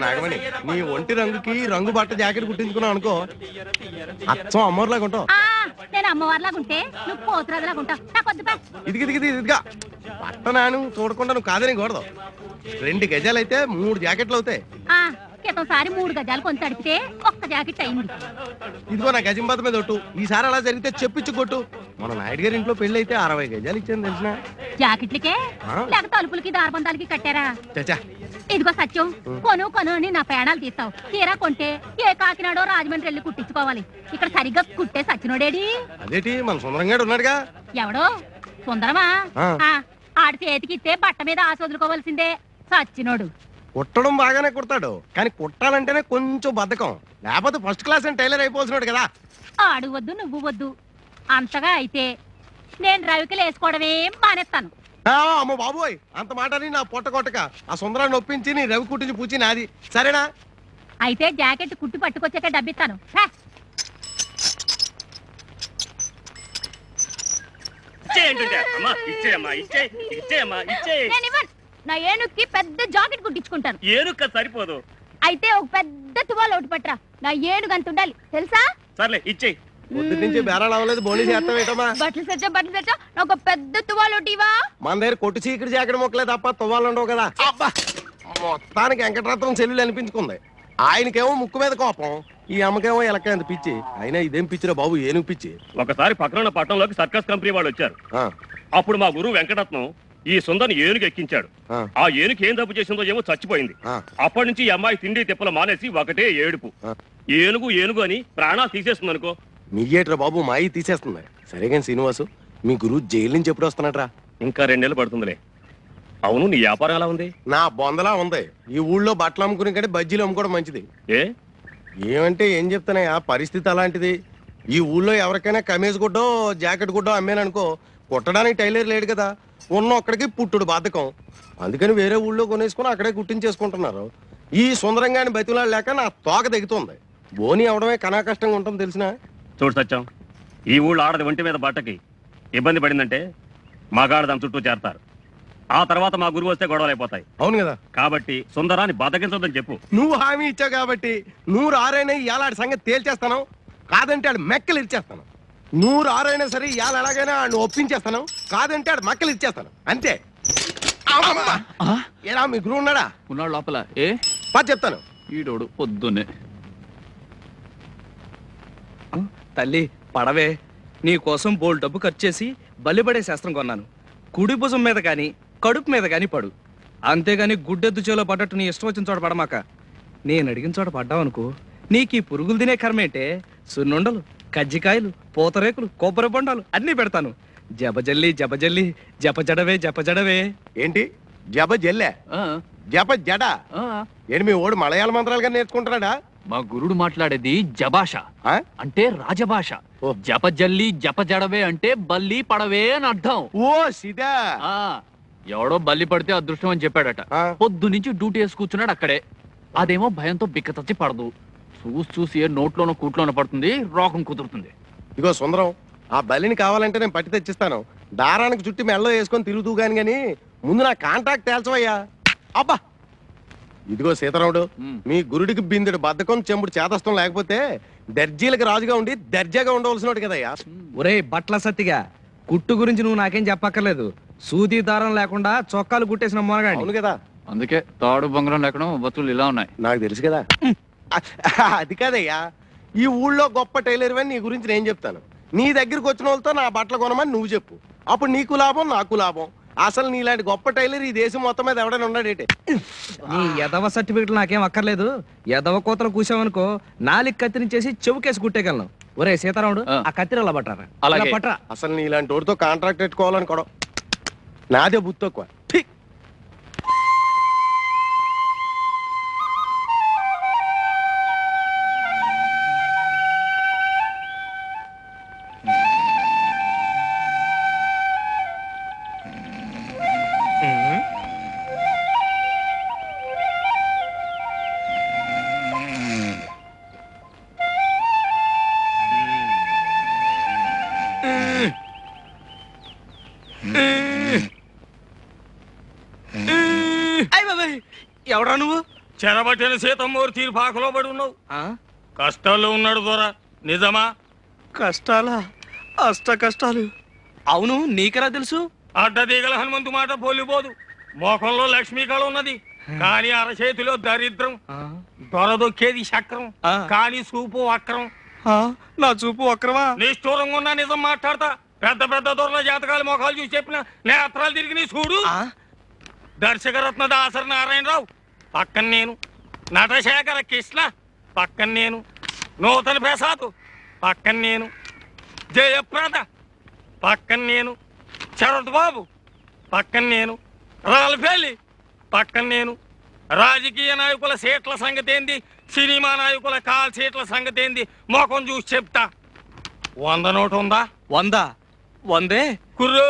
నాగమణి నీ ఒంటి రంగుకి రంగు బట్ట జాకెట్ కుట్టించుకున్నావు అనుకో అచ్చం అమ్మోర్లాగా ఉంటావు. నేను అమ్మవారిలాగా ఉంటే నువ్వు పోతురాజులాగా ఉంటావు. ఇదిగా బట్ట నాను చూడకుండా నువ్వు కాదని కూడదు. 2 గజాలు అయితే 3 జాకెట్లు అవుతాయి. క్రితంసారి 3 గజాలు కొంత అడిగితే 1 జాకెట్ అయింది. ఇదిగో నా గజం బాత మీద ఒట్టు. ఈసారి అలా జరిగితే చెప్పిచ్చు కొట్టు. మన నాయుడు గారి ఇంట్లో పెళ్లి అయితే 60 గజాలు ఇచ్చాను తెలిసిన. జాకెట్లకే లేక తలుపులకి దారబంధాలకి కట్టారా? చచ్చా ఇదిగో సత్యం, కొను అని నా పేడాలు తీస్తావు. తీరా కొంటే ఏ కాకినాడో రాజమండ్రి వెళ్ళి కుట్టించుకోవాలి. ఇక్కడ సరిగ్గా కుట్టే సచ్చినోడేడి? అదేటి మన సుందరంగాడు ఉన్నాడుగా. ఎవడో సుందరమా? ఆడి చేతికి ఇస్తే బట్ట మీద ఆశ వదులుకోవాల్సిందే. సచ్చినోడు కుట్టడం బాగానే కుడతాడు, కానీ కుట్టాలంటేనే కొంచెం బద్ధకం. లేకపోతే ఫస్ట్ క్లాస్ అని టైలర్ అయిపోతున్నాడు కదా. ఆడు వద్దు నువ్వు వద్దు. అంతగా అయితే నేను రవికలు వేసుకోవడమే మానేస్తాను. అమ్మ బాబోయ్, అంత మాట నా పొట్ట కొట్టక. ఆ సుందరాన్ని ఒప్పించి నీ రవి కుట్టించి పూచి నాది, సరేనా? అయితే జాకెట్ కుట్టి పట్టుకొచ్చాక డబ్బిస్తాను. నా ఏనుక్కి పెద్ద జాకెట్ కుట్టించుకుంటాను. ఏనుక్క సరిపోదు. అయితే ఒక పెద్ద తువాలు ఒకటి పట్టరా. నా ఏనుగు అంత ఉండాలి తెలుసా? సర్లే ఇచ్చేయి. పొద్దు నుంచి బేరాలు అవ్వలేదు, బోని చేస్తావేటమ్మా? బట్టలు తెచ్చా ఒక పెద్ద తువాలు ఒకటివా. మన దగ్గర కొట్టు చీకటి జాకెట్ మొక్కలే తప్ప తువ్వాలు ఉండవు కదా. మొత్తానికి వెంకటరత్నం చెల్లెలు అనిపించుకుంది. ఆయనకేమో ముక్కు మీద కోపం, ఈ అమ్మకేమో ఎలక్కంత పిచ్చి. అయినా ఇదేం పిచ్చిరా బాబు, ఏనుగు పిచ్చి. ఒకసారి పక్కన పట్టణంలోకి సర్కస్ కంపెనీ వాళ్ళు వచ్చారు. అప్పుడు మా గురువు వెంకటరత్నం ఈ సుందర్ని ఏనుగు ఎక్కించాడు. ఆ ఏనుగు ఏం తప్పు చేసిందో ఏమో చచ్చిపోయింది. అప్పటి నుంచి ఈ అమ్మాయి తిండి తిప్పలు మానేసి ఒకటే ఏడుపు. ఏనుగు ఏనుగు అని ప్రాణాలు తీసేస్తుంది అనుకో. నీయేట్రా బాబు, మాయి తీసేస్తుంది. సరేగాని శ్రీనివాసు, మీ గురువు జైలు నుంచి ఎప్పుడు వస్తున్నాడ్రా? ఇంకా 2 నెలలు పడుతుందిలే. అవును, నీ వ్యాపారం ఎలా ఉంది? నా బొందలా ఉంది. ఈ ఊళ్ళో బట్టలు అమ్ముకునే కంటే బజ్జీలు అమ్ముకోవడం మంచిది. ఏమంటే ఏం చెప్తానయ్యా, పరిస్థితి అలాంటిది. ఈ ఊళ్ళో ఎవరికైనా కమీజ్ గుడ్డో జాకెట్ గుడ్డో అమ్మేననుకో, కుట్టడానికి టైలర్ లేడు కదా. ఉన్న ఒక్కడికి పుట్టుడు బాధకం. అందుకని వేరే ఊళ్ళో కొనేసుకుని అక్కడే కుట్టించేసుకుంటున్నారు. ఈ సుందరంగాని బతిలాడు లేక నా తోక దిగుతుంది. బోని అవడమే కనా కష్టంగా ఉంటుంది తెలిసిన. చూడు సత్యం, ఈ ఊళ్ళో ఆడది ఒంటి మీద బట్టకి ఇబ్బంది పడిందంటే మగాడు దాని చుట్టూ చేరతారు. ఆ తర్వాత మా గురువు వస్తే గొడవలు అయిపోతాయి. అవును కదా. కాబట్టి సుందరాన్ని బతకించొద్దని చెప్పు. నువ్వు హామీ ఇచ్చావు కాబట్టి 106 ఇవాళ సంగతి తేల్చేస్తాను. కాదంటే ఆడు మెక్కలు ఇచ్చేస్తాను. 106 సరే ఇవాళ ఎలాగైనా ఆడు ఒప్పించేస్తాను. కాదంటే ఆడు మక్కలు ఇచ్చేస్తాను అంతే. ఎలా మీ గురువు ఉన్నాడా? ఉన్నాడు లోపల. చెప్తాను. ఈడోడు పొద్దున్నే. తల్లి పడవే, నీ కోసం బోల్ డబ్బు ఖర్చు చేసి బలిపడే శాస్త్రం కొన్నాను. కుడి భుజం మీద కానీ కడుపు మీద కానీ పడు. అంతేగాని గుడ్డెద్దు చేలో పడ్డట్టు నీ ఇష్టం వచ్చిన చోట పడమాక. నేను అడిగిన చోట పడ్డావనుకో, నీకు ఈ పురుగులు తినే కర్మేంటే సున్నుండలు, కజ్జికాయలు, పూతరేకులు, కొబ్బరి బొండాలు అన్నీ పెడతాను. జపజల్లి జపజల్లి జపజడవే జపజడవే. ఏంటి జప జల్లే? జప జడ ఏంటి? మీ ఓడు మలయాళ మంత్రాలుగా నేర్చుకుంటున్నాడా? మా గురుడు మాట్లాడేది జభాష, అంటే రాజభాష. జపజల్లి జపజడవే అంటే బల్లి పడవే అని అర్థం. ఓ సిదా. ఎవడో బల్లి పడితే అదృష్టం అని చెప్పాడట. పొద్దు నుంచి డ్యూటీ వేసి కూర్చున్నాడు అక్కడే. అదేమో భయంతో బిక్కతచ్చి పడదు. చూసి ఏ నోట్లోనో కూట్లోనో పడుతుంది, రోగం కుదురుతుంది. ఇగో సుందరం, ఆ బలిని కావాలంటే నేను పట్టి తెచ్చిస్తాను. దారానికి చుట్టి మెల్లో వేసుకొని తిరుగుతూ గాని ముందు నా కాంట్రాక్ట్ తేల్చవయ్యా. అబ్బా ఇదిగో సీతారాముడు, మీ గురుడికి బిందుడు బద్ధకం చెంబుడు చేతస్థం లేకపోతే దర్జీలకు రాజుగా ఉండి దర్జాగా ఉండవలసినోడు కదయ్యా. ఒరే బట్ల సత్తిగా, కుట్టు గురించి నువ్వు నాకేం చెప్పక్కర్లేదు. సూది దారం లేకుండా చొక్కాలు కుట్టేసిన మొనగాడు. అవును కదా. అందుకే తాడు బొంగరం లేకుండా వస్తువులు ఇలా ఉన్నాయి. నాకు తెలుసు కదా. అది కాదయ్యా, ఈ ఊళ్ళో గొప్ప టైలర్ అని నీ గురించి నేను చెప్తాను. నీ దగ్గరికి వచ్చిన వాళ్ళతో నా బట్టలు కొనమని నువ్వు చెప్పు. అప్పుడు నీకు లాభం, నాకు లాభం. అసలు నీలాంటి గొప్ప టైలర్ ఈ దేశం మొత్తం మీద ఎవడైనా ఉన్నాడేటే. నీ ఎదవ సర్టిఫికెట్లు నాకేం అక్కర్లేదు. ఎదవ కోతలు కూసావనుకో, నాలుగు కత్తిరించేసి చెవుకేసి కుట్టేయగలను. ఒరే సీతారాముడు, ఆ కత్తిరలా పట్టరా. అలా పట్టరా. అసలు నీలాంటి వాడితో కాంట్రాక్ట్ పెట్టుకోవాలనుకోవడం నాదే బుద్ధి తక్కువ. ఎవరా నువ్వు? చెరబట్టిన సీతమ్మూరు తీర్పాకలో పడి ఉన్నావు. కష్టాల్లో ఉన్నాడు దొర. నిజమా? కష్టాలా? అష్ట కష్టాలు. అవును, నీకెలా తెలుసు? అడ్డదీగల హనుమంతు మాట పోలిపోదు. మోకంలో లక్ష్మీ కళ ఉన్నది, కానీ అరచేతిలో దరిద్రం. దొరదొక్కేది చక్రం, కానీ చూపు వక్రం. నా చూపు వక్రమా? నిష్ఠూరంగా ఉన్నా నిజం మాట్లాడతా. పెద్ద పెద్ద దొరల జాతకాలు మొఖాలు చూసి చెప్పిన నేత్రాలు తిరిగి నీ చూడు. దర్శకరత్న దాసరి నారాయణరావు పక్కన నేను, నటశేఖర కృష్ణ పక్కన నేను, నూతన ప్రసాద్ పక్కన నేను, జయప్రద పక్కన నేను, శరత్ బాబు పక్కన నేను, రాల్ఫెల్లి పక్కన నేను. రాజకీయ నాయకుల సీట్ల సంగతి ఏంది, సినిమా నాయకుల కాల్ సీట్ల సంగతి ఏంది మొఖం చూసి చెప్తా. 100 నోటు ఉందా? 100? 100? కుర్రో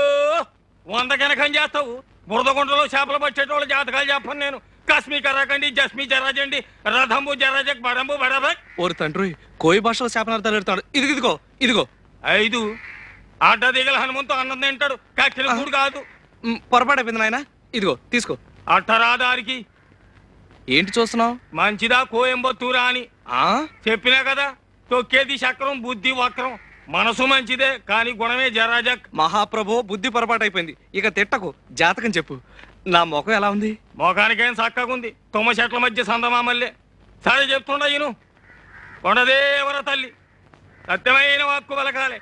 100 కనకం చేస్తావు. బురదగుంటలో చేపలు పట్టేటోళ్ళ జాతకాలు చెప్పను నేను. కస్మి కరాకండి, జస్మి జరాజండి, రథంబు జరాజక్, బడంబు బడబక్. ఓరు తండ్రి, కోయి భాషలో శాపనార్థాలు పెడతాడు. ఇదిగో ఇదిగో. 5 అడ్డదిగల హనుమంతు అన్నం తింటాడు, కక్కిన కూడు కాదు. పొరపాటైపోయింది నాయన. ఇదిగో తీసుకో. అట్టరాదారికి ఏంటి చూస్తున్నావు? మంచిదా కోయంబత్తూరా అని చెప్పినా కదా. తొక్కేది చక్రం, బుద్ధి వక్రం. మనసు మంచిదే, కానీ గుణమే జరాజక్. మహాప్రభు, బుద్ధి పొరపాటైపోయింది. ఇక తిట్టకు, జాతకం చెప్పు. నా ముఖం ఎలా ఉంది? మొఖానికేం చక్కగుంది, తుమ్మ చెట్ల మధ్య సందమామల్లే. సరే చెప్తుండ ఈను. కొండదేవర తల్లి సత్యమైన వాక్కు పలకాలే.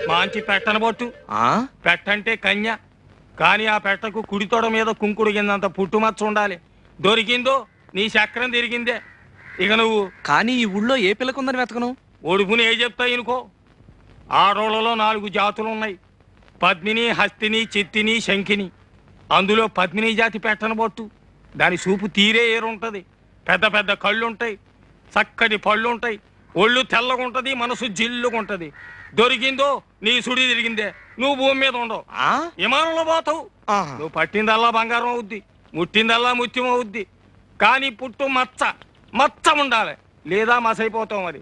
మాంచి పెట్టనబొట్టు. పెట్టంటే కన్య, కానీ ఆ పెట్టకు కుడితోడ మీద కుంకుడు కిందంత పుట్టుమచ్చ ఉండాలి. దొరికిందో నీ చక్రం తిరిగిందే. ఇక నువ్వు కానీ ఈ ఊళ్ళో ఏ పిల్లకుందని వెతకను? ఒడుపుని ఏ చెప్తా ఇనుకో. ఆడోళ్లలో 4 జాతులు ఉన్నాయి, పద్మిని, హస్తిని, చిత్తిని, శంఖిని. అందులో పద్మిని జాతి పెట్టనబొట్టు. దాని చూపు తీరే ఏరుంటది. పెద్ద పెద్ద కళ్ళుంటాయి, చక్కటి పళ్ళుంటాయి, ఒళ్ళు తెల్లగుంటది, మనసు జిల్లుగుంటది. దొరికిందో నీ సుడి తిరిగిందే. నువ్వు భూమి మీద ఉండవు, విమానంలో పోతావు. నువ్వు పట్టిందల్లా బంగారం అవుద్ది, ముట్టిందల్లా ముత్యం అవుద్ది. కానీ పుట్టు మచ్చ ఉండాలి, లేదా మసైపోతావు. మరి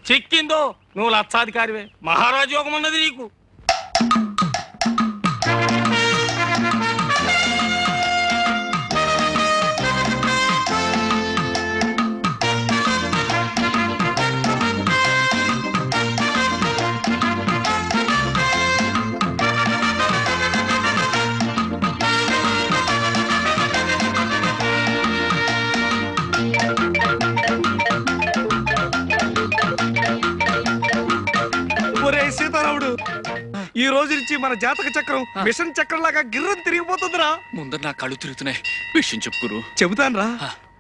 చిక్కిందో నువ్వు లక్షాధికారివే. మహారాజు యోగం ఉన్నది నీకు. సీతారాముడు, ఈ రోజు నుంచి మన జాతక చక్రం మిషన్ చక్రం లాగా గిర్రం తిరిగిపోతుందిరా. ముందర నా కళ్ళు తిరుగుతున్నాయి. విషయం చెప్పుకురు. చెబుతాను రా.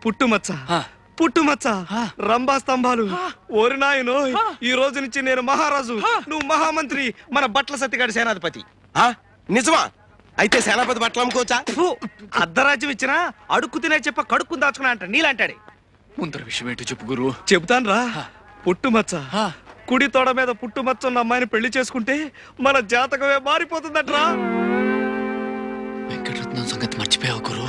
పుట్టుమచ్చ, రంభా స్తంభాలు. ఓరి నాయనో, ఈ రోజు నుంచి నేను మహారాజు, నువ్వు మహామంత్రి, మన బట్ల సత్తిగాడి సేనాధిపతి. నిజమా? అయితే సేనాపతి బట్టలు అమ్ముకోవచ్చా? అర్ధరాజ్యం ఇచ్చినా అడుక్కు తినే చెప్ప కడుక్కుని దాచుకున్నా అంట నీలాంటాడే. ముందర విషయం ఏంటో చెప్పుకురు. చెబుతాను రా. పుట్టుమచ్చ, కుడి తోడ మీద పుట్టుమచ్చ ఉన్న అమ్మాయిని పెళ్లి చేసుకుంటే మన జాతకమే మారిపోతుందట్రా. వెంకటరత్నం సంగతి మర్చిపోయావు గురు.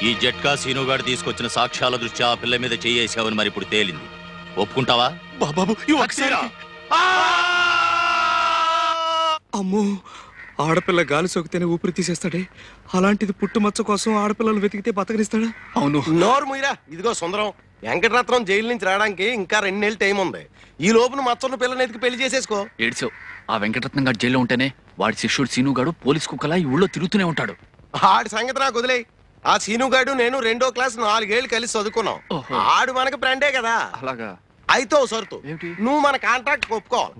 ఈ జట్కా సీనుగాడు తీసుకొచ్చిన సాక్ష్యాల దృష్ట్యా ఆ పిల్ల మీద చేయేసావని మరి ఇప్పుడు తేలింది. ఒప్పుకుంటావా? బాబు అమ్మో, ఆడపిల్ల గాలి సోకితేనే ఊపిరి తీసేస్తాడే, అలాంటిది పుట్టుమచ్చ కోసం ఆడపిల్లలు వెతికితే బతకనిస్తాడా? అవును. నోరు ముయిరా. ఇదిగో సుందరం, వెంకటరత్నం జైలు నుంచి రావడానికి ఇంకా 2 నెలలు టైం ఉంది. ఈ లోపున మచ్చన్న పిల్లని ఎతికి పెళ్లి చేసేసుకో. ఏడ్చావు. ఆ వెంకటరత్నం గారు జైల్లో ఉంటేనే వాడి శిష్యుడు సీనుగాడు పోలీస్ కుక్కలా ఈ ఊళ్ళో తిరుగుతూనే ఉంటాడు. ఆడి సంగతి నాకు వదిలే. ఆ సీనుగాడు నేను 2వ క్లాస్ 4 ఏళ్ళు కలిసి చదువుకున్నాం. ఆడు మనకు ఫ్రెండే కదా. అలాగా? అయితే సరుతు, నువ్వు మన కాంట్రాక్ట్ ఒప్పుకోవాలి.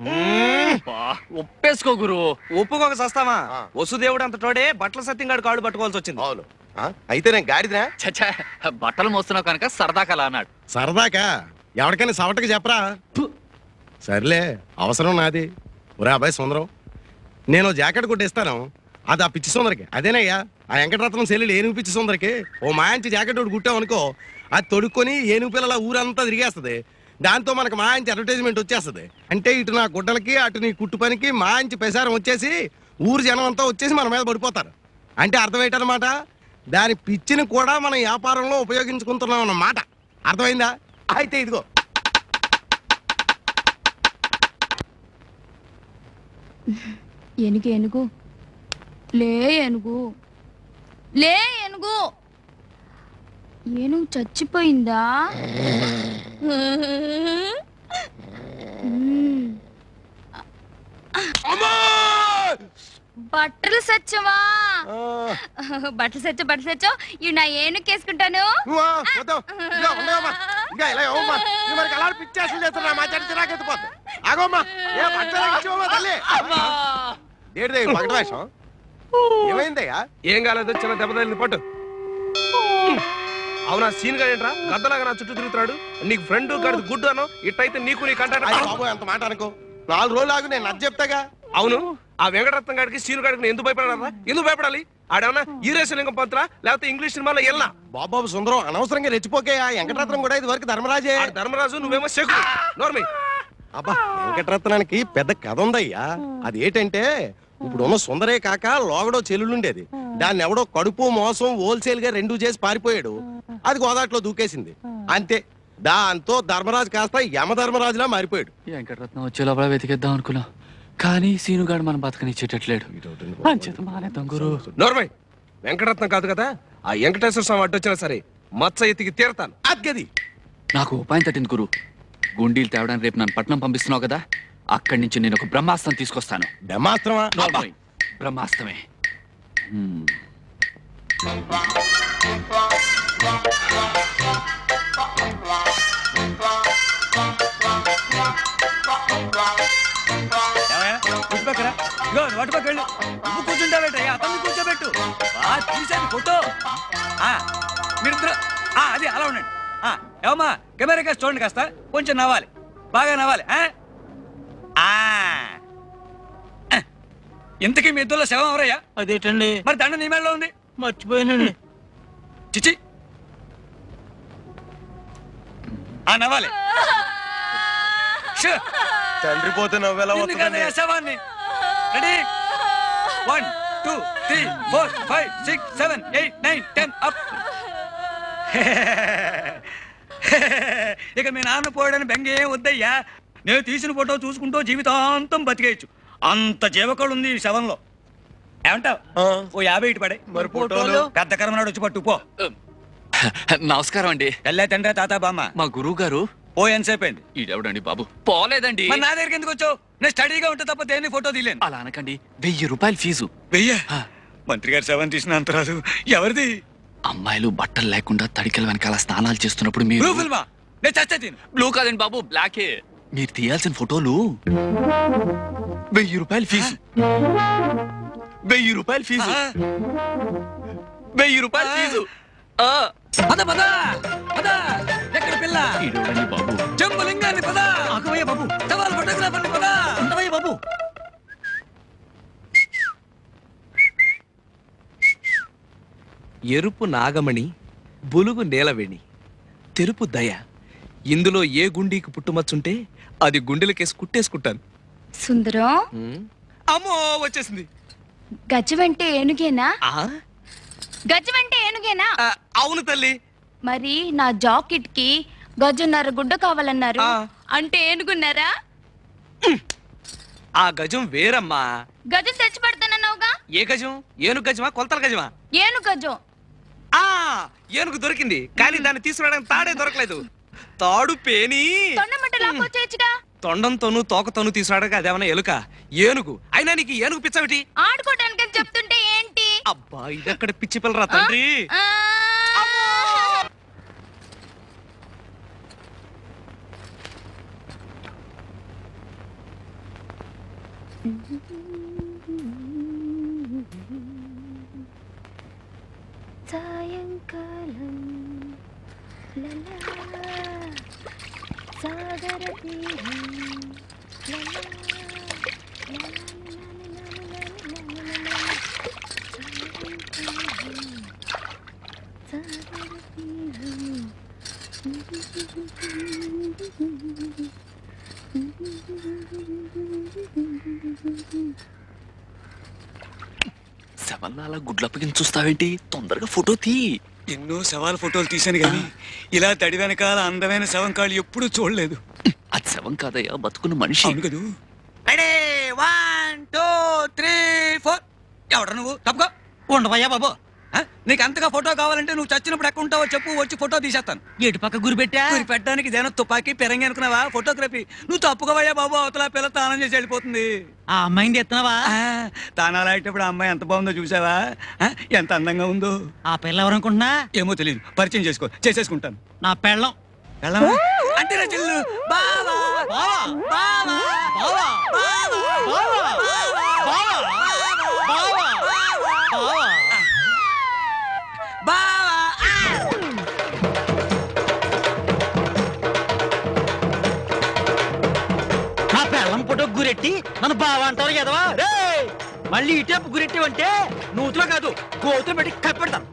ఒప్పేసుకో గురు. ఒప్పుకోక సస్తామా? వసుదేవుడు అంత తోడే బట్టల సత్యంగాడు కాళ్ళు పట్టుకోవాల్సి వచ్చింది. అవును. అయితే నేను గాడిదా? చచ్చా, బట్టలు మోస్తున్నావు కనుక సరదాకలా అన్నాడు. సరదాకా? ఎవరికైనా సవటకి చెప్పరా. సర్లే, అవసరం నాది. ఒరే అబ్బాయి సుందరం, నేను జాకెట్ కొట్టేస్తాను, అది ఆ పిచ్చి సుందరికి. అదేనయ్యా ఆ వెంకటరత్నం సెల్లు ఏనుగు పిచ్చి సుందరికి ఓ మాయించి జాకెట్ ఒకటి కుట్టామనుకో, అది తొడుక్కొని ఏనుగు పిల్లల ఊరంతా తిరిగేస్తుంది. దాంతో మనకు మాయించి అడ్వర్టైజ్మెంట్ వచ్చేస్తుంది. అంటే ఇటు నా గుడ్డలకి అటు నీ కుట్టు పనికి మాయించి ప్రసారం వచ్చేసి ఊరు జనం అంతా వచ్చేసి మన మీద పడిపోతారు. అంటే అర్థం ఏంటన్నమాట, దాని పిచ్చిని కూడా మనం వ్యాపారంలో ఉపయోగించుకుంటున్నాం అన్నమాట. అర్థమైందా? అయితే ఇదిగో. ఏనుగు ఏనుగు లే, ఏనుగు లే, ఏనుగు. ఏనుగు చచ్చిపోయిందా? బట్టలు సచ్చవా? బట్టలు సచ్చో ఇవి నా ఏనుకేసుకుంటాను. ఏమైందయ్యా? ఏం కాలేదు, చిన్న దెబ్బ తగిలింది పట్టు. అవునా సీన్ గా ఏంట్రా గద్దలాగా నా చుట్టూ తిరుగుతున్నాడు? నీకు ఫ్రెండ్ గడిది గుడ్డు అను, ఇట్టయితే నీకు నీ కంటాడు. అంత మాట అనుకో, 4 రోజులు ఆగు, నేను అది చెప్తాగా. అవును, ఆ వెంకటరత్నం గారికి సీను గారికి ఎందుకు భయపడారా? ఎందుకు భయపడాలి? ఆడేమన్నా ఈరేశలింగం పంతులా లేకపోతే ఇంగ్లీష్ సినిమాలో వెళ్ళా? బాబాబు సుందరం, అనవసరంగా రెచ్చిపోకే. ఆ వెంకటరత్నం కూడా ఇది వరకు ధర్మరాజే. ధర్మరాజు, నువ్వేమో శకుడు. నోర్మి. అబ్బా, వెంకటరత్నానికి పెద్ద కథ ఉందయ్యా. అది ఏంటంటే, ఇప్పుడున్న సుందరే కాక లోగడో చెల్లుండేది. దాన్ని ఎవడో కడుపు మోసం హోల్సేల్ గా 2 చేసి పారిపోయాడు. అది గోదాట్లో దూకేసింది. అంతే, దాంతో ధర్మరాజు కాస్త యమధర్మరాజులా మారిపోయాడు. వెంకటరత్నం వచ్చే లోపల వెతికేద్దాం అనుకున్నా, కానీ సీనుగాడు మనం బతకనిచ్చేటట్లేడు. నోర్మై, వెంకటరత్నం కాదు కదా, ఆ వెంకటేశ్వర స్వామి అడ్డొచ్చినా సరే మచ్చ ఎత్తికి తీరతాను. అద్గది నాకు ఉపాయం తట్టింది గురు. గుండీలు తేవడానికి రేపు నన్ను పట్నం పంపిస్తున్నావు కదా, అక్కడి నుంచి నేను ఒక బ్రహ్మాస్త్రం తీసుకొస్తాను. బ్రహ్మాస్త్రమా? బ్రహ్మాస్త్రమే. కూర్చుంటావేటయ్యా, అతన్ని కూర్చోబెట్టు. తీసాను ఫోటో. మీరిద్దరు అది అలా ఉండండి. ఏమమ్మా, కెమెరా కాస్త చూడండి, కాస్త కొంచెం నవ్వాలి, బాగా నవ్వాలి. ఇంతకీ మీ ఇద్దరులో శవం ఎవరయ్యా? అదేటండి, మరి దండ నీ మేడలో ఉంది. మర్చిపోయానండి. చిచి, నవ్వాలి. తండ్రి పోతే నవ్వేలా శవాన్ని. Ready, 1 2 3 4 5 6 7 8 9 10 up. ఇక మీ నాన్న పోయాడని బెంగ ఏం వద్దయ్యా. నేను తీసిన ఫోటో చూసుకుంటూ జీవితాంతం బతికేయచ్చు, అంత జీవకళ ఉంది ఈ శవంలో. ఏమంటావు? ఓ 50 ఇటు పడే. మరి ఫోటోలు? పెద్ద కర్మనాడు వచ్చి పట్టు పో. నమస్కారం అండి. ఎల్లే తండ్రి తాత బామ్మ. మా గురువు గారు ఓ ఎంతసేపు అయింది? ఈడెవడండి బాబు? పోలేదండి. మరి నా దగ్గరికి ఎందుకు వచ్చావు? నేను స్టడీగా ఉంటే తప్ప దేన్ని ఫోటో తీయలేను. అలా అనకండి, 1000 రూపాయలు ఫీజు. 1000? మంత్రి గారు శవం తీసిన అంత రాదు. ఎవరిది? అమ్మాయిలు బట్టలు లేకుండా తడికల వెనకాల స్నానాలు చేస్తున్నప్పుడు మీరు బ్లూ ఫిల్మా? నేను చచ్చే తీను. బ్లూ కాదండి బాబు, బ్లాకే. మీరు తీయాల్సిన ఫోటోలు 1000 రూపాయలు ఫీజు. 1000 రూపాయలు ఫీజు. 1000 రూపాయలు ఫీజు. పద పద పద. ఎక్కడ పిల్ల? ఈడెవడండి బాబు? జంబులింగాన్ని పద. ఆకవయ్య బాబు, సవాల్ ఫోటోగ్రాఫర్ని పద. ఉండవయ్య బాబు. ఎరుపు నాగమణి, బులుగు నేలవేణి, తెలుపు దయ. ఇందులో ఏ గుండీకి పుట్టుమచ్చుంటే అది గుండెలకేసి కుట్టేసుకుంటాను. సుందరం, అమ్మో వచ్చేసింది. గజమంటే ఏనుగేనా? ఆ? గజమంటే ఏనుగేనా? అవును తల్లి. మరి నా జాకెట్ కి గజన్నర గుడ్డ కావాలన్నారు, ఆ. అంటే ఏనుగున్నారా? ఆ గజం వేరమ్మా. గజం తెచ్చి పెడతానన్నావుగా. ఏ గజం? ఏనుగు గజమా, కొలతల గజమా? ఏనుగు గజం. ఏనుగు దొరికింది, కానీ దాన్ని తీసుకురావడానికి తాడే దొరకలేదు. తాడు పేని తొండమట్ట లాక్కొచ్చేయచ్చుగా. తొండంతోనూ తోకతోనూ తీసుకురావడానికి అదేమన్నా ఎలుక? ఏనుగు అయినా నీకు ఏనుగు పిచ్చవిటి? ఆడుకోవడానికి చెప్తుంటే ఏంటి? అబ్బా, ఇదక్కడ పిచ్చి పిల్లరా తండ్రి. సాయంకాలం శవల్లా అలా గుడ్లప్పగిని చూస్తావేంటి? తొందరగా ఫోటో తీ. ఎన్నో శవాల ఫోటోలు తీశాను కానీ ఇలా తడి వెనకాల అందమైన శవం కాళ్ళు ఎప్పుడూ చూడలేదు. అది శవం కాదయ్యా, బతుకున్న మనిషి. అవును కదూ. 1 2 3 4 ఎవడ నువ్వు తప్పుకో ఉండవయ్యా బాబు. నీకు అంతగా ఫోటో కావాలంటే నువ్వు చచ్చినప్పుడు ఎక్కడ ఉంటావో చెప్పు, వచ్చి ఫోటో తీసేస్తాను. ఎటు పక్క గురి పెట్టడానికి ఇదేనా తుపాకీ పెరంగి అనుకున్నావా ఫోటోగ్రఫీ? నువ్వు తప్పుకోవయ్యా బాబు, అవతల పిల్ల తానం చేసి వెళ్ళిపోతుంది. ఆ అమ్మాయిని ఎత్తున్నావా? తానాలు అయ్యేటప్పుడు ఆ అమ్మాయి ఎంత బాగుందో చూసావా? ఎంత అందంగా ఉందో. ఆ పిల్ల ఎవరనుకుంటున్నా? ఏమో తెలియదు, పరిచయం చేసేసుకుంటాను. నా పెళ్ళం. అంటే నా చెల్లు బావా బావా బావా బావా బావా నా పెళ్ళం ఫోటో గురెట్టి నన్ను బావా అంటారు కదవా? మళ్ళీ ఇటేపు గురెట్టివంటే నూతులో కాదు గోతులు పెట్టి కప్పెడతాను.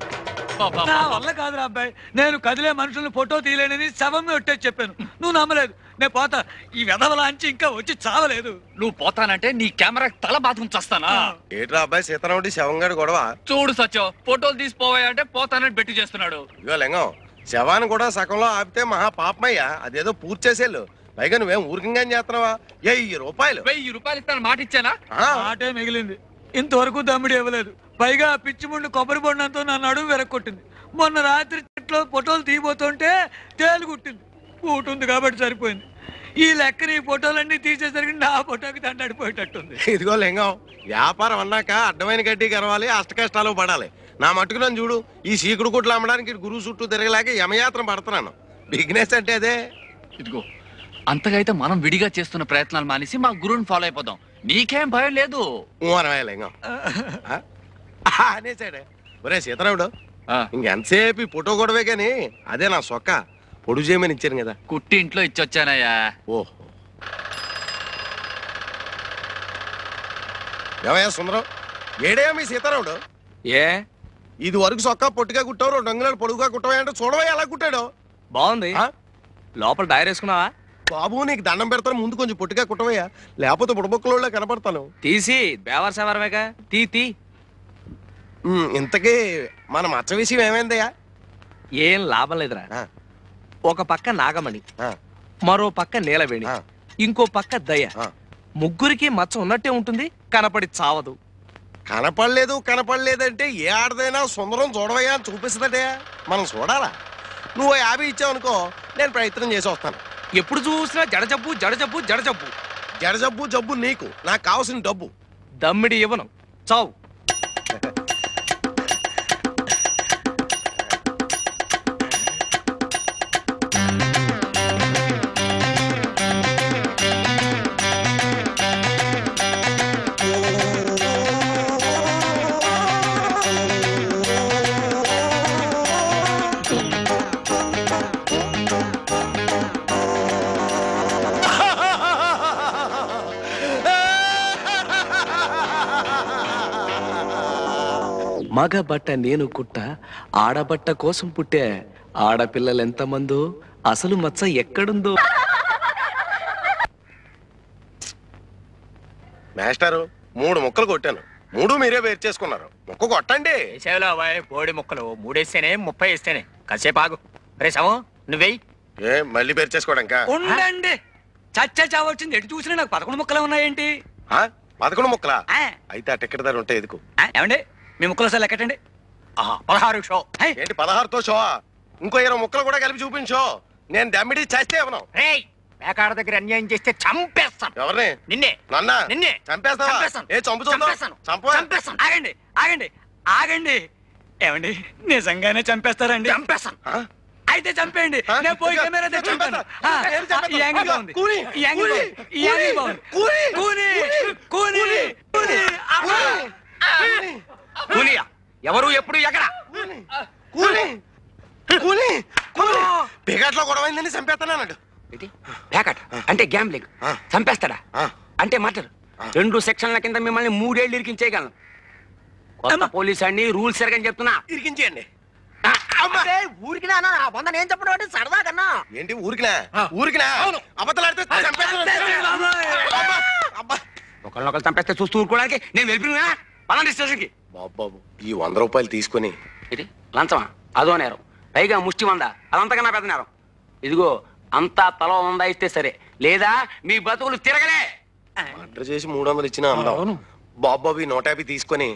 నా వల్ల కాదురా అబ్బాయి, నేను కదిలే మనుషులను ఫోటో తీయలేనని శవం ఒట్టేసి చెప్పాను. నువ్వు నమ్మలేదు. నేను పోతా. ఈ వెధవలాంచి ఇంకా వచ్చి చావలేదు. నువ్వు పోతానంటే నీ కెమెరా తల బాతుకుని చస్తానా? ఏట్రా అబ్బాయి సీతారాముడి శవంగాడు గొడవ? చూడు సత్యం, ఫోటోలు తీసిపోవాయంటే పోతానని బెట్టి చేస్తున్నాడు. ఇగో లింగం, శవాన్ని కూడా సగంలో ఆపితే మహా పాపమయ్యా. అదేదో పూర్తి చేసేళ్ళు. పైగా నువ్వేం ఊరికంగా చేస్తున్నావా? 1000 రూపాయలు. 1000 రూపాయలు ఇస్తాను మాట ఇచ్చానా? ఆటే మిగిలింది. ఇంతవరకు దమ్మిడి ఇవ్వలేదు. పైగా పిచ్చి ముందు కొబ్బరి బొండంతో నా నడుము వెరక్కొట్టింది. మొన్న రాత్రి చెట్లో ఫోటోలు తీయబోతుంటే తేలు కుట్టింది. కూటుంది కాబట్టి సరిపోయింది. ఈ లెక్కని ఈ ఫోటోలన్నీ తీసేసరికి నా ఫోటోకి దండడిపోయేటట్టుంది. ఇదిగో లింగం, వ్యాపారం అన్నాక అడ్డమైన గడ్డి గరవాలి, అష్ట కష్టాలు పడాలి. నా మట్టుకు నన్ను చూడు, ఈ సీకుడు కుట్లు అమ్మడానికి గురువు చుట్టూ తిరగలేక యమయాత్ర పడుతున్నాను. బిజినెస్ అంటే అదే. ఇదిగో, అంతగా అయితే మనం విడిగా చేస్తున్న ప్రయత్నాలు మానేసి మా గురువుని ఫాలో అయిపోదాం. నీకేం భయం లేదు. లింగం అనేసాడే. ఒరే సీతారాముడు, ఇంకెంతసేపు ఈ ఫోటో గొడవే గాని అదే నా సొక్క పొడుగు చేయమని ఇచ్చాను కదా. కుట్టి ఇంట్లో ఇచ్చొచ్చానయ్యా. ఓహో, ఏమయ్యా సుందరం, ఏడేయా మీ సీతారాముడు? ఏ ఇది వరకు సొక్క పొట్టిగా కుట్టావు, 2 అంగుళాలు పొడుగుగా కుట్టవా అంటే చూడవా ఎలా కుట్టాడు. బాగుంది. లోపల డైర్ వేసుకున్నావా? బాబు నీకు దండం పెడతాను, ముందు కొంచెం పొట్టిగా కుట్టవయ్యా, లేకపోతే బుడబొక్కలో కనపడతాను. తీసి బేవర్సవరమేగా తీ. ఇంతకీ మన మచ్చ విషయం ఏమైందయ్యా? ఏం లాభం లేదురా. ఒక పక్క నాగమణి, మరో పక్క నీలవేణి, ఇంకో పక్క దయ. ముగ్గురికి మచ్చ ఉన్నట్టే ఉంటుంది, కనపడి చావదు. కనపడలేదంటే ఏ ఆడదైనా సుందరం చూడవయ్యా అని చూపిస్తుందటే. మనం చూడాలా? నువ్వు 50 ఇచ్చావనుకో, నేను ప్రయత్నం చేసి వస్తాను. ఎప్పుడు చూసినా జడజబ్బు జడజబ్బు జడజబ్బు. జడజబ్బు జబ్బు నీకు, నాకు కావాల్సిన డబ్బు. దమ్మిడి ఇవ్వను, చావు. మగబట్ట నేను కుట్ట, ఆడబట్ట కోసం పుట్టే. ఆడపిల్లలు ఎంతమందో, అసలు మచ్చ ఎక్కడుందో. మాస్టారు, 3 ముక్కలు కొట్టాను, 3 మీరే వేరు చేసుకున్నారు. ముక్క కొట్టండి. బోడి ముక్కలు 3 వేస్తేనే 30 వేస్తేనే. కాసేపు ఆగు. రేసాము నువ్వేయి. ఏ మళ్ళీ వేరు చేసుకోవడానికా? ఉండండి, చచ్చా చావచ్చింది. ఎటు చూసినా నాకు 11 ముక్కలు ఉన్నాయేంటి? 11 ముక్కలా? అయితే ఆ టికెట్ ధర ఉంటే ఎదుకు. ఏమండి మీ ముక్కలు సార్ లెక్కటండి. 16 షో. ఏంటి 16తో షో? ఇంకో 20 ముక్కలు కూడా కలిపి చూపించో. నేను దమ్మిడి చేస్తే ఇవ్వను. పేకాడ దగ్గర అన్యాయం చేస్తే చంపేస్తాను. ఎవరిని? నిన్నే. నన్నా? నిన్నే చంపేస్తావా? ఏ చంపేస్తాను. ఆగండి ఆగండి ఆగండి. ఏమండి నిజంగానే చంపేస్తారండి? చంపేస్తాను. అయితే చంపేయండి, నేను పోయి కెమెరా తెచ్చుకుంటాను. ఈ యాంగిల్ బాగుంది, ఈ యాంగిల్ బాగుంది, ఈ యాంగిల్ బాగుంది. కూని కూని కూని కూలియా? ఎవరు ఎప్పుడు ఎక్కడ? బిగట్లో గొడవైందని చంపేస్తానన్నాడు. ప్యాకట్ అంటే గ్యాంబ్లింగ్, చంపేస్తాడా అంటే మటర్, 2 సెక్షన్ల కింద మిమ్మల్ని 3 ఏళ్ళు ఇరికించేయగలను. కొత్త పోలీస్ అండి, రూల్స్ ఎరగని చెప్తున్నా. ఇరికించేయండి. ఊరికినా వంద నేను చెప్పడం అంటే సరదా కన్నా ఏంటి ఊరికినా అబద్ధాలాడితే ఒకళ్ళొకళ్ళు చంపేస్తే చూస్తూ ఊరుకోవడానికి నేను వెళ్ళిపోయినా పలాంటి స్టేషన్కి. బాబు ఈ 100 రూపాయలు తీసుకొని ఇది లంచమా? అదో నేరం, పైగా ముష్టి 100, అదంతకన్నా పెద్ద నేరం. ఇదిగో అంతా తల 100 ఇస్తే సరే, లేదా మీ బతుకులు తిరగలే. మర్డర్ చేసి 300 ఇచ్చినా అందాం. బాబు ఈ 150 తీసుకొని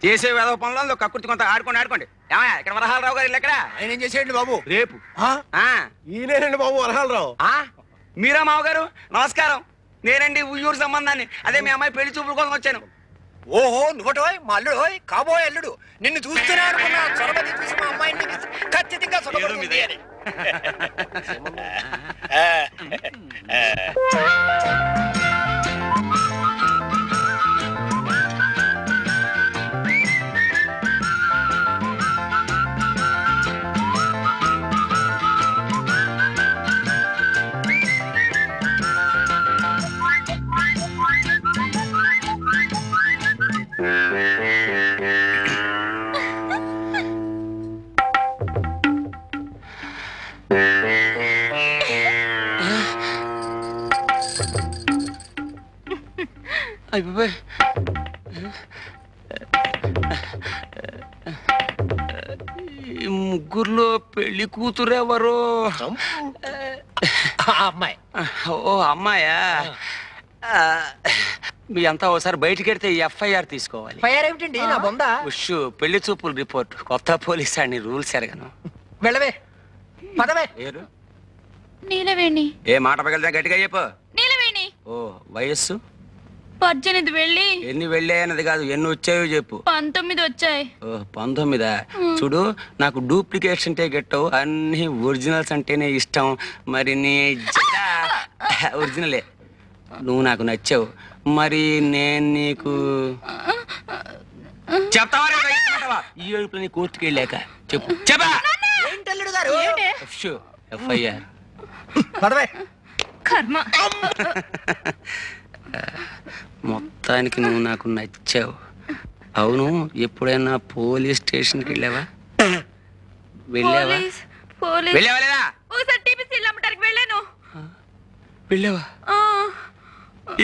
చేసే వేద పనులలో కక్కుర్తి కొంత ఆడుకోండి. ఏమయ్యా ఇక్కడ వరహాలరావు గారు ఎక్కడ? ఆయన ఏం చేసేయండి బాబు? రేపు. ఈయనేనండి బాబు వరహాలరావు. మీరా మావగారు? నమస్కారం. నేనండి ఉయ్యూరు సంబంధాన్ని. అదే మీ అమ్మాయి పెళ్లి చూపుల కోసం వచ్చాను. ఓహో నువ్వటోయ్ మా అల్లుడు కాబోయే అల్లుడు. నిన్ను చూస్తూనే అనుకున్నా చొరబతి చూసి మా అమ్మాయిని ఖచ్చితంగా సొరబడుతుంది అని. ఈ ముగ్గురులో పెళ్లి కూతురు ఎవరు? అమ్మాయి. ఓ అమ్మాయా? మీ అంతా ఒకసారి బయటికి వెళ్తే FIR తీసుకోవాలి. ఫైర్ ఏమిటండి నా బొందా? ఉష్ పెళ్లి చూపులు రిపోర్ట్. కొత్త పోలీస్ అని రూల్స్ ఎరగను. వెళ్ళవే పదవే. నీలవేణి. ఏ మాట పగలితే గట్టిగా చెప్పు. నీలవేణి. ఓ వయస్సు? 18 వెళ్ళి. ఎన్ని వెళ్ళాయన్నది కాదు, ఎన్ని వచ్చాయో చెప్పు. 19 వచ్చాయి. ఓ 19. చూడు, నాకు డూప్లికేట్స్ అంటే గెట్టవు, అన్ని ఒరిజినల్స్ అంటేనే ఇష్టం. మరి నీ ఒరిజినలే. నువ్వు నాకు నచ్చావు, మరి నేను నీకు చెప్తావా? ఈ ఏడుపులో నీ కోర్టుకి వెళ్ళాక చెప్పు. చెప్పా FIR. కర్మ. మొత్తానికి నువ్వు నాకు నచ్చావు. అవును, ఎప్పుడైనా పోలీస్ స్టేషన్కి వెళ్ళావా? వెళ్ళావా? వెళ్ళావా లేదా? వెళ్ళావా?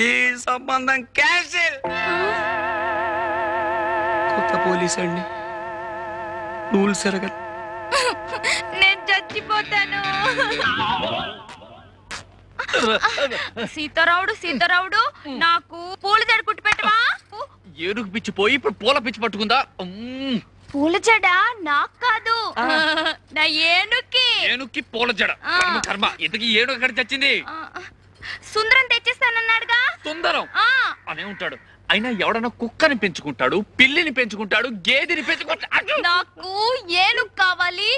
ఈ సంబంధం క్యాన్సిల్. కొత్త పోలీస్ అండి, రూల్స్ ఎరగదు. నేను చచ్చిపోతాను. సీతారావుడు నాకు పూల జడ కుట్టి పెట్టవా? ఏనుగు పిచ్చి పోయి ఇప్పుడు పూల పిచ్చి పట్టుకుందా? పూల జడ నాకు కాదు, నా ఏనుక్కి పూల జడ. కర్మ. ఇంతకీ ఏనుగు ఎక్కడ చచ్చింది? సుందరం తెచ్చిస్తానన్నాడుగా. సుందరం అనే ఉంటాడు. అయినా ఎవడన్నా కుక్కని పెంచుకుంటాడు, పిల్లిని పెంచుకుంటాడు, గేదెని పెంచుకుంటాడు. నాకు ఏనుగు కావాలి.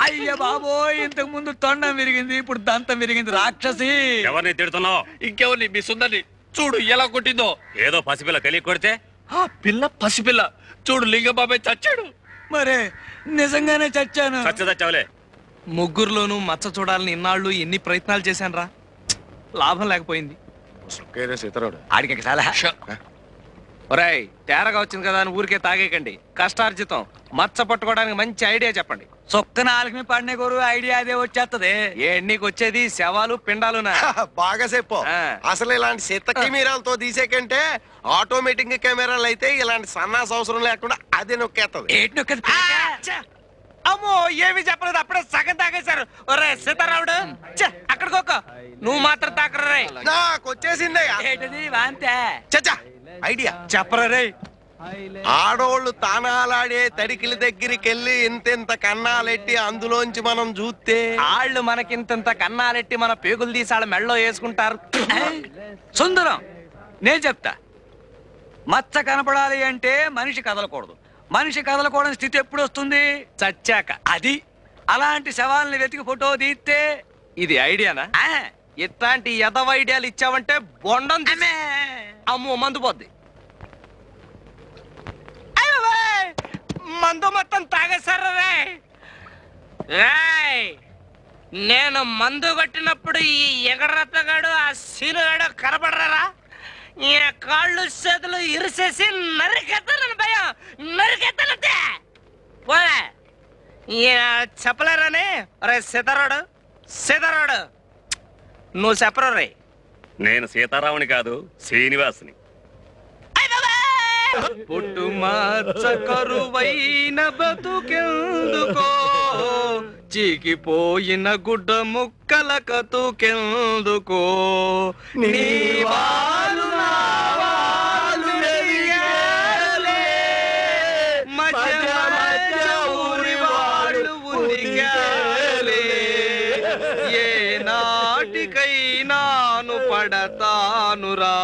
అయ్య బాబోయ్, ఇంతకు ముందు తొండం విరిగింది, ఇప్పుడు దంతం విరిగింది. రాక్షసి. ఎవరిని తిడుతున్నావు? ఇంకెవరిని? మీ సుందరిని. చూడు ఎలా కొట్టిందో. ఏదో పసిపిల్ల తెలియ కొడితే ఆ పిల్ల పసిపిల్ల. చూడు లింగబాబాయ్ చచ్చాడు. మరే నిజంగానే చచ్చాను. చచ్చదచ్చావులే. ముగ్గురులోనూ మచ్చ చూడాలని ఇన్నాళ్ళు ఎన్ని ప్రయత్నాలు చేశాను రా, లాభం లేకపోయింది. ఆడికి చాలా ఒరేయ్, తేరగా వచ్చింది కదా అని ఊరికే తాగేకండి. కష్టార్జితం. మచ్చ పట్టుకోవడానికి మంచి ఐడియా చెప్పండి. సొక్క నాలుగు పడిన గోరు ఐడియా అదే వచ్చేస్తది. నీకు వచ్చేది శవాలు పిండాలు. బాగా చెప్పు. అసలు ఇలాంటి చెత్త కెమెరాలతో తీసేకంటే ఆటోమేటిక్ కెమెరాలు అయితే ఇలాంటి సన్నాస అవసరం లేకుండా అదే నొక్కేస్తుంది. ఏంటి నొక్కేది? అమ్మో, ఏమి చెప్పలేదు, అప్పుడే సగం తాగేశారు. ఒరే సీతారాముడు, అక్కడికొక్క. నువ్వు మాత్రం తాకరే. నాకు వచ్చేసిందయ్యా. ఏంటది? వాంతే. చచ్చా ఐడియా చెప్పరే. ఆడోళ్ళు తానాలాడే తడికిల దగ్గరికి వెళ్ళి ఇంతెంత కన్నాలెట్టి అందులోంచి మనం చూస్తే ఆళ్ళు మనకింత కన్నాలెట్టి మన పేగులు తీసి వాళ్ళ మెళ్ళలో వేసుకుంటారు. సుందరం, నేను చెప్తా. మచ్చ కనపడాలి అంటే మనిషి కదలకూడదు. మనిషి కదలకూడని స్థితి ఎప్పుడు వస్తుంది? చచ్చాక. అది అలాంటి శవాల్ని వెతికి ఫోటో తీస్తే ఇది ఐడియానా? ఇట్లాంటి ఎదవ ఐడియాలు ఇచ్చావంటే బొండం అమ్మో మందు పోద్ది. మందు మొత్తం తాగేశారు రే. నేను మందు కొట్టినప్పుడు ఈ ఎగరత్తగాడు ఆ సీనుగాడు కనపడరా? ఈయన కాళ్ళు చేతులు ఇరిసేసి నరికెత్తానని భయం, నరికెత్తానంతే. పోలే ఈయన చెప్పలేరని. రే సీతారాడు, సీతారాడు నువ్వు చెప్పరు రే. నేను సీతారాముని కాదు, శ్రీనివాసుని. పుట్టు మచ్చ కరువైన బతుకెందుకో, చీకిపోయిన గుడ్డ ముక్కల కతుకెందుకో, నీ వాలు నా వాలు వెలిగాలే, మధ్య మధ్య ఊరి వాళ్ళు ఉనిగాలే, ఏ నాటికైనాను పడతానురా,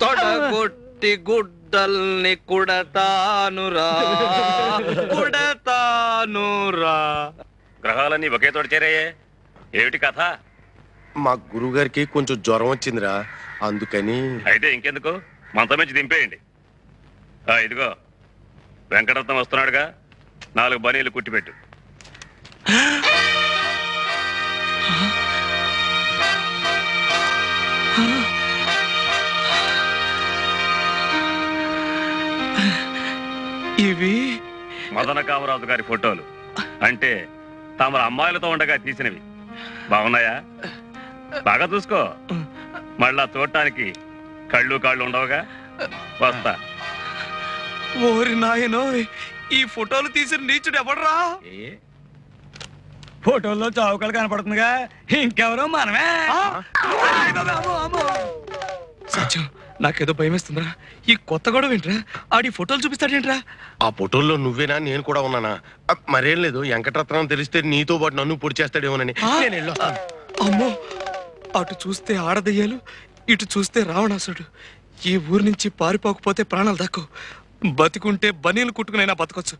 తొడగొట్టి గుడ్డల్ని కుడతానురా, కుడతానురా. గ్రహాలన్నీ ఒకే తోట చేరాయే, ఏమిటి కథ? మా గురువు గారికి కొంచెం జ్వరం వచ్చిందిరా, అందుకని. అయితే ఇంకెందుకు, మంత మంచి దింపేయండి. ఇదిగో వెంకటరత్నం వస్తున్నాడుగా, 4 బనీలు కుట్టిపెట్టు. ఇవి మదన కామరాజు గారి ఫోటోలు, అంటే తమ అమ్మాయిలతో ఉండగా తీసినవి. బాగున్నాయా? బాగా చూసుకో, మళ్ళా చూడటానికి కళ్ళు కాళ్ళు ఉండవుగా. వస్తా. ఓరి నాయనో, ఈ ఫోటోలు తీసిన నీచుడు ఎవడరా? ఫోటోల్లో చౌకలు కనపడుతుందిగా, ఇంకెవరో మనమే. సత్యం, నాకేదో భయం వేస్తుందిరా. ఈ కొత్త గొడవ ఏంట్రా? ఆడి ఫోటోలు చూపిస్తాడేంట్రా? ఆ ఫోటోల్లో నువ్వేనా, నేను కూడా ఉన్నానా? మరేం లేదు, వెంకటరత్నం తెలిస్తే నీతో పాటు నన్ను పొడి చేస్తాడేమోనని. అమ్మో, అటు చూస్తే ఆడదయ్యాలు, ఇటు చూస్తే రావణాసుడు. ఈ ఊరి నుంచి పారిపోకపోతే ప్రాణాలు దక్కు. బతికుంటే బనీలు కుట్టుకునైనా బతకొచ్చు.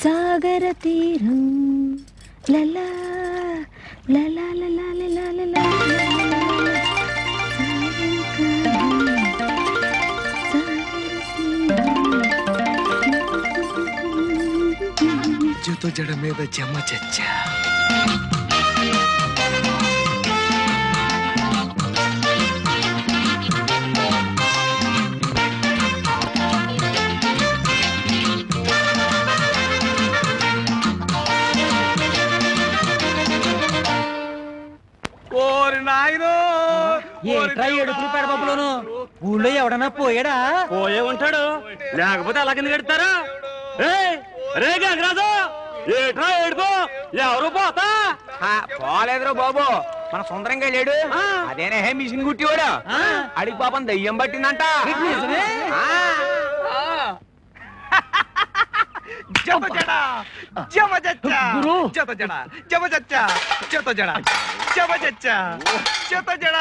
సాగర తీరం లలా లలా లలా లలా లలా జుతో జడ మీద జమ చచ్చ. ఓరి నాయనో, ఎడుపులు పెడబొబ్బులోను ఊళ్ళో ఎవడన్నా పోయాడా? పోయే ఉంటాడు, లేకపోతే అలాగే కడతారా? రే గంగరాజు, ఏట్రా ఏడుకో, ఎవరు పోతా? పోలేదురా బాబు, మన సుందరంగా లేడు, అదేనే మిషన్ కుట్టివాడు. అడిగి పాపం దయ్యం పట్టిందంట. జమ జడ జమ జచ్చ జత జడ జమ జచ్చ జత జడ జమ జచ్చ జత జడ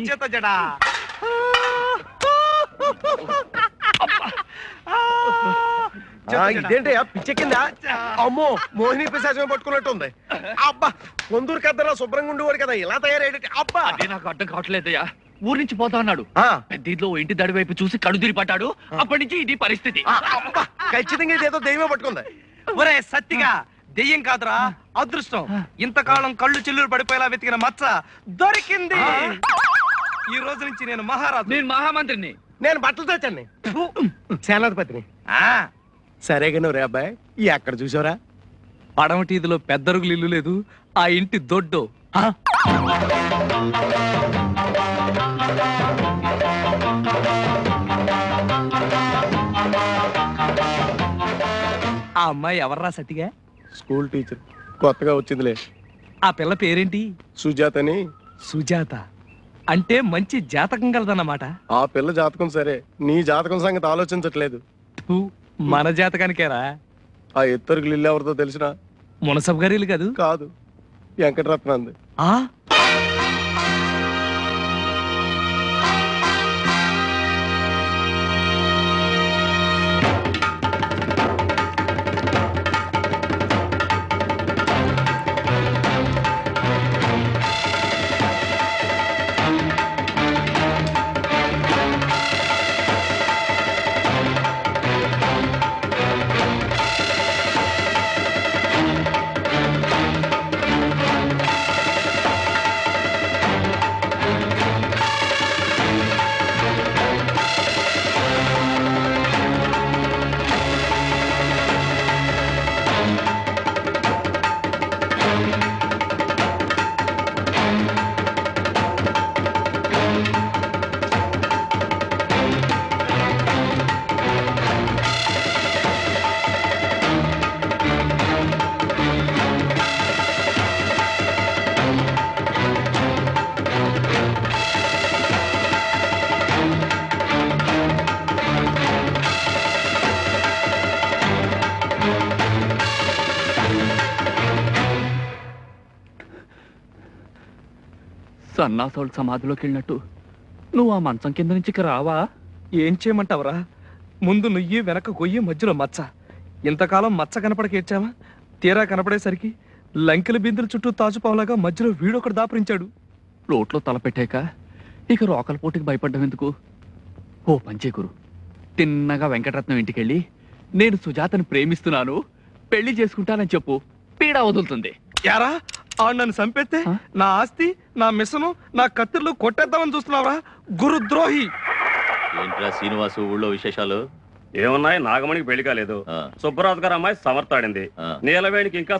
జత జడ. ఇదేంటి పిచ్చెక్కిందా? అమ్మో, మోహిని పిశాచం పట్టుకున్నట్టు ఉంది. అబ్బా, కొందూరు కద్దరా శుభ్రంగా ఉండేవాడు కదా, ఇలా తయారయ్యేటి. అబ్బా, అదే నాకు అర్థం కావట్లేదయ్యా. ఊరి నుంచి పోతా అన్నాడు, పెద్దలో ఇంటి దడి వైపు చూసి కడు తిరిగి పట్టాడు. అప్పటి నుంచి ఇది పరిస్థితి. ఖచ్చితంగా ఇదేదో దైవమే పట్టుకుంది. ఒరే సత్తిగా, దెయ్యం కాదురా, అదృష్టం. ఇంతకాలం కళ్ళు చిల్లులు పడిపోయేలా వెతికిన మచ్చ దొరికింది. ఈ రోజు నుంచి నేను మహారాజు. నేను మహామంత్రిని. నేను బట్టలు తెచ్చండి, సేనాధిపతిని. సరేగా నువ్వు రే అబ్బాయి, ఎక్కడ చూసావురా? పడమటీదిలో పెద్దరుగులు ఇల్లు లేదు, ఆ ఇంటి దొడ్డు. ఆ అమ్మాయి ఎవర్రా సతిగా? స్కూల్ టీచర్, కొత్తగా వచ్చిందిలే. ఆ పిల్ల పేరేంటి? సుజాతని. సుజాత అంటే మంచి జాతకం కలదన్నమాట. ఆ పిల్ల జాతకం సరే, నీ జాతకం సంగతి ఆలోచించట్లేదు. మన జాతకానికేరా. ఆ ఎత్తరుగులు ఇల్లు ఎవరితో తెలిసిన? మునసబ్ గారి ఇల్లు కాదు? కాదు, వెంకటరత్నంది. సన్నాసోళ్ళు సమాధిలోకి వెళ్ళినట్టు నువ్వు ఆ మంచం కింద నుంచి ఇక రావా? ఏం చేయమంటావురా? ముందు నుయ్యి వెనక గొయ్యి మధ్యలో మచ్చ. ఇంతకాలం మచ్చ కనపడక ఏడ్చావా? తీరా కనపడేసరికి లంకెల బిందుల చుట్టూ తాజుపావులాగా మధ్యలో వీడొకడు దాపరించాడు. రోట్లో తలపెట్టాక ఇక రోకల పోటీకి భయపడ్డం ఎందుకు? ఓ పంచే గురు, తిన్నగా వెంకటరత్నం ఇంటికెళ్ళి నేను సుజాతని ప్రేమిస్తున్నాను, పెళ్లి చేసుకుంటానని చెప్పు, పీడ వదులుతుంది. యారా ఆడు నన్ను చంపేస్తే నా ఆస్తి, నా మిషను, నా కత్తిర్లు కొట్టేద్దామని చూస్తున్నావురా గురుద్రోహి. ఏంట్రా శ్రీనివాసు ఊళ్ళో విశేషాలు? ఏమున్నాయి, నాగమణికి పెళ్లి కాలేదు, సుబ్బరాజు గారు అమ్మాయి సమర్థాడింది, నీలవేణికి ఇంకా